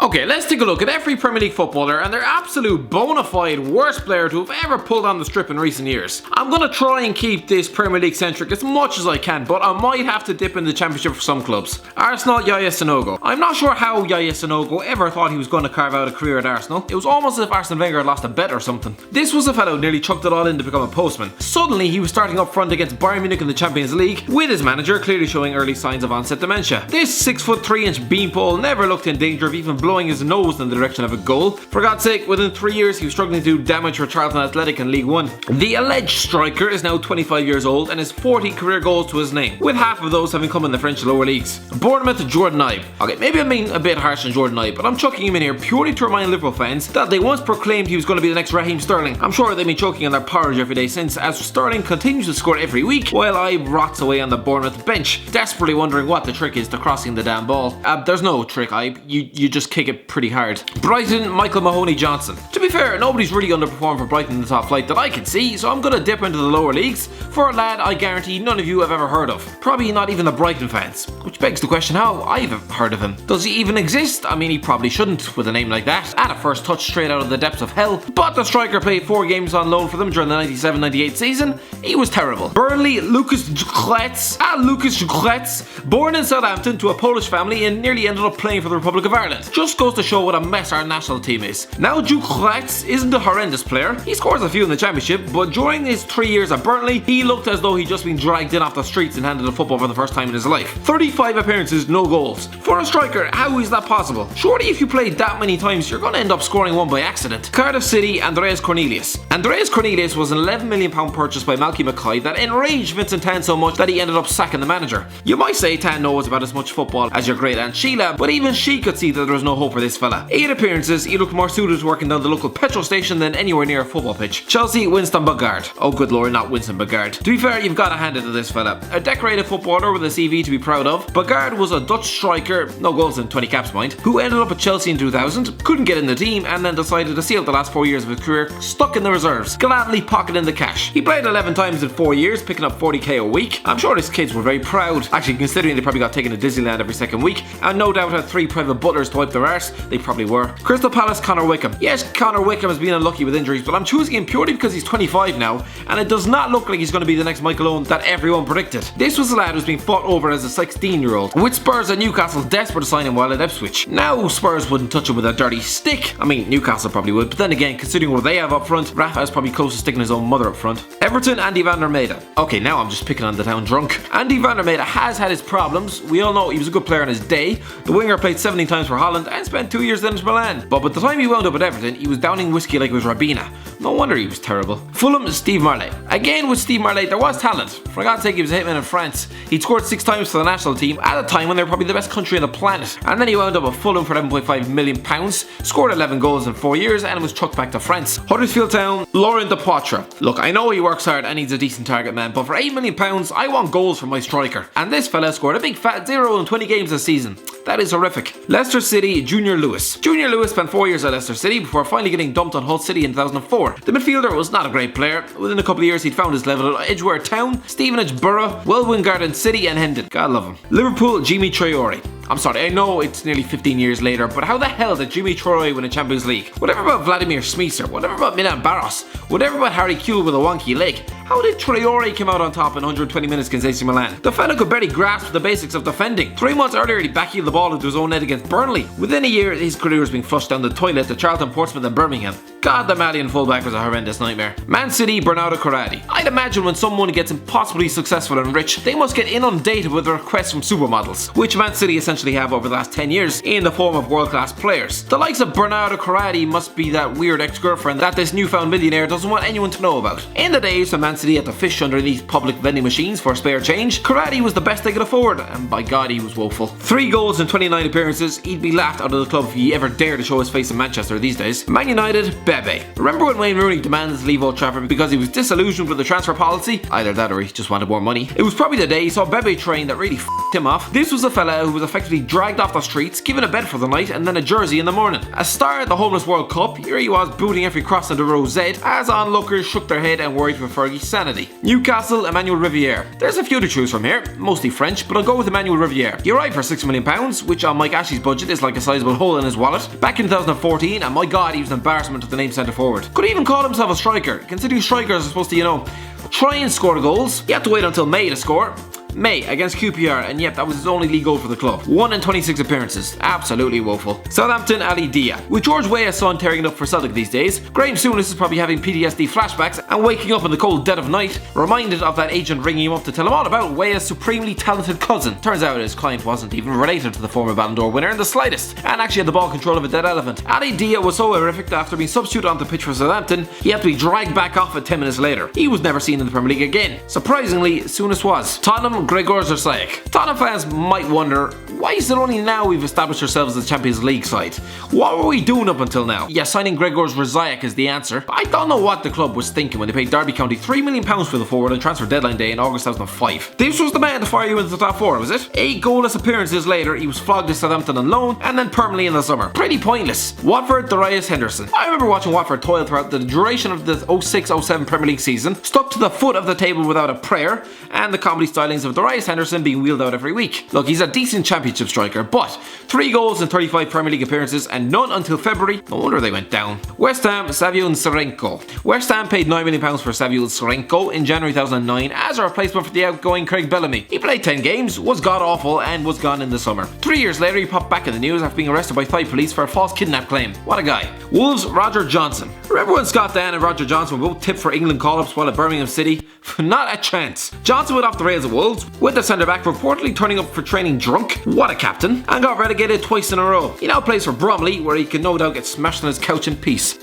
Okay, let's take a look at every Premier League footballer and their absolute bona fide worst player to have ever pulled on the strip in recent years. I'm going to try and keep this Premier League centric as much as I can, but I might have to dip in the Championship for some clubs. Arsenal, Yaya Sanogo. I'm not sure how Yaya Sanogo ever thought he was going to carve out a career at Arsenal. It was almost as if Arsene Wenger had lost a bet or something. This was a fellow who nearly chucked it all in to become a postman. Suddenly he was starting up front against Bayern Munich in the Champions League, with his manager clearly showing early signs of onset dementia. This 6'3" beanpole never looked in danger of even blowing his nose in the direction of a goal. For God's sake, within 3 years he was struggling to do damage for Charlton Athletic in League One. The alleged striker is now 25 years old and has 40 career goals to his name, with half of those having come in the French lower leagues. Bournemouth, Jordan Ibe. Okay, maybe I'm being a bit harsh on Jordan Ibe, but I'm chucking him in here purely to remind Liverpool fans that they once proclaimed he was going to be the next Raheem Sterling. I'm sure they've been choking on their porridge every day since, as Sterling continues to score every week while Ibe rots away on the Bournemouth bench, desperately wondering what the trick is to crossing the damn ball. There's no trick, Ibe. You just kick it pretty hard. Brighton, Michael Mahoney-Johnson. To be fair, nobody's really underperformed for Brighton in the top flight that I can see, so I'm going to dip into the lower leagues for a lad I guarantee none of you have ever heard of. Probably not even the Brighton fans. Which begs the question how I've heard of him. Does he even exist? I mean, he probably shouldn't with a name like that. At a first touch straight out of the depths of hell. But the striker played 4 games on loan for them during the 97-98 season. He was terrible. Burnley, LUKAS. LUKAS JUTKIEWICZ. Born in Southampton to a Polish family and nearly ended up playing for the Republic of Ireland. Just goes to show what a mess our national team is. Now JUTKIEWICZ isn't a horrendous player. He scores a few in the Championship, but during his 3 years at Burnley, he looked as though he'd just been dragged in off the streets and handed a football for the first time in his life. 35 appearances, no goals. For a striker, how is that possible? Surely if you play that many times, you're going to end up scoring one by accident. Cardiff City, ANDREAS Cornelius. ANDREAS Cornelius was an £11 million purchase by Malky Mackay that enraged Vincent Tan so much that he ended up sacking the manager. You might say Tan knows about as much football as your great aunt Sheila, but even she could see that there was no hope for this fella. 8 appearances, he looked more suited to working down the local petrol station than anywhere near a football pitch. Chelsea, Winston Bogarde. Oh good lord, not Winston Bogarde. To be fair, you've got to hand it to this fella. A decorated footballer with a CV to be proud of. Bogarde was a Dutch striker, no goals and 20 caps mind, who ended up at Chelsea in 2000, couldn't get in the team, and then decided to see out the last 4 years of his career stuck in the reserves, gladly pocketing the cash. He played 11 times in 4 years, picking up 40k a week. I'm sure his kids were very proud, actually considering they probably got taken to Disneyland every second week, and no doubt had 3 private butlers to wipe their arse. They probably were. Crystal Palace, Connor Wickham. Yes, Connor Wickham has been unlucky with injuries, but I'm choosing him purely because he's 25 now, and it does not look like he's going to be the next Michael Owen that everyone predicted. This was a lad who's been fought over as a 16-year-old, with Spurs and Newcastle desperate to sign him while at Ipswich. Now Spurs wouldn't touch him with a dirty stick. I mean, Newcastle probably would, but then again, considering what they have up front, Rafa is probably close to sticking his own mother up front. Everton, Andy van der Meyde. Okay, now I'm just picking on the town drunk. Andy van der Meyde has had his problems. We all know he was a good player in his day. The winger played 17 times for Holland and spent 2 years in Milan. But by the time he wound up at Everton, he was downing whiskey like it was Ribena. No wonder he was terrible. Fulham, Steve Marlet. Again with Steve Marlet, there was talent. For God's sake, he was a hitman in France. He'd scored 6 times for the national team at a time when they were probably the best country on the planet. And then he wound up at Fulham for £11.5 million, scored 11 goals in 4 years, and was chucked back to France. Huddersfield Town, LAURENT DEPOITRE. Look, I know he works hard and needs a decent target man, but for £8 million, I want goals from my striker. And this fella scored a big fat 0 in 20 games this season. That is horrific. Leicester City, Junior Lewis. Junior Lewis spent 4 years at Leicester City before finally getting dumped on Hull City in 2004. The midfielder was not a great player. Within a couple of years he'd found his level at Edgware Town, Stevenage Borough, Welwyn Garden City and Hendon. God love him. Liverpool, JIMI TRAORE. I'm sorry, I know it's nearly 15 years later, but how the hell did Jimmy TRAORE win a Champions League? Whatever about Vladimir Smisser, whatever about Milan Barros, whatever about Harry Kewell with a wonky leg, how did TRAORE come out on top in 120 minutes against AC Milan? The fella could barely grasp the basics of defending. 3 months earlier he backheeled the ball into his own net against Burnley. Within a year his career was being flushed down the toilet to Charlton, Portsmouth and Birmingham. God, the Malian fullback was a horrendous nightmare. Man City, Bernardo CORRADI. I'd imagine when someone gets impossibly successful and rich, they must get inundated with requests from supermodels, which Man City essentially have over the last 10 years in the form of world-class players. The likes of Bernardo CORRADI must be that weird ex-girlfriend that this newfound millionaire doesn't want anyone to know about. In the days when Man City had to fish underneath public vending machines for spare change, CORRADI was the best they could afford, and by God he was woeful. 3 goals in 29 appearances, he'd be laughed out of the club if he ever dared to show his face in Manchester these days. Man United, Bebe. Remember when Wayne Rooney demanded to leave Old Trafford because he was disillusioned with the transfer policy? Either that or he just wanted more money. It was probably the day he saw Bebe train that really f***ed him off. This was a fella who was effectively dragged off the streets, given a bed for the night and then a jersey in the morning. A star at the Homeless World Cup, here he was booting every cross into row Z as onlookers shook their head and worried for Fergie's sanity. Newcastle, Emmanuel Riviere. There's a few to choose from here, mostly French, but I'll go with Emmanuel Riviere. He arrived for £6 million, which on Mike Ashley's budget is like a sizable hole in his wallet. Back in 2014, and my god, he was an embarrassment to the name centre forward. Could even call himself a striker, considering strikers are supposed to, try and score the goals. He had to wait until May to score. May against QPR, and yep, that was his only league goal for the club. 1 in 26 appearances. Absolutely woeful. Southampton, Ali Dia. With George Weah's son tearing it up for Celtic these days, Graham Souness is probably having PTSD flashbacks and waking up in the cold dead of night, reminded of that agent ringing him up to tell him all about Weah's supremely talented cousin. Turns out his client wasn't even related to the former Ballon d'Or winner in the slightest, and actually had the ball control of a dead elephant. Ali Dia was so horrific that after being substituted on the pitch for Southampton, he had to be dragged back off it 10 minutes later. He was never seen in the Premier League again. Surprisingly, Souness was. Tottenham, GRZEGORZ. Tottenham fans might wonder, why is it only now we've established ourselves as the Champions League side? What were we doing up until now? Yeah, signing GRZEGORZ RASIAK is the answer. I don't know what the club was thinking when they paid Derby County £3 million for the forward on transfer deadline day in August 2005. This was the man to fire you into the top 4, was it? 8 goalless appearances later, he was flogged to Southampton on loan and then permanently in the summer. Pretty pointless. Watford, Darius Henderson. I remember watching Watford toil throughout the duration of the 06-07 Premier League season, stuck to the foot of the table without a prayer, and the comedy stylings of Darius Henderson being wheeled out every week. Look, he's a decent championship striker, but 3 goals in 35 Premier League appearances and none until February. No wonder they went down. West Ham, Savion Serenko. West Ham paid £9 million for Savion Serenko in January 2009 as a replacement for the outgoing Craig Bellamy. He played 10 games, was god-awful and was gone in the summer. 3 years later, he popped back in the news after being arrested by Thai police for a false kidnap claim. What a guy. Wolves, Roger Johnson. Remember when Scott Dan and Roger Johnson were both tipped for England call-ups while at Birmingham City? Not a chance. Johnson went off the rails at Wolves, with the centre-back reportedly turning up for training drunk. What a captain. And got relegated twice in a row. He now plays for Bromley, where he can no doubt get smashed on his couch in peace.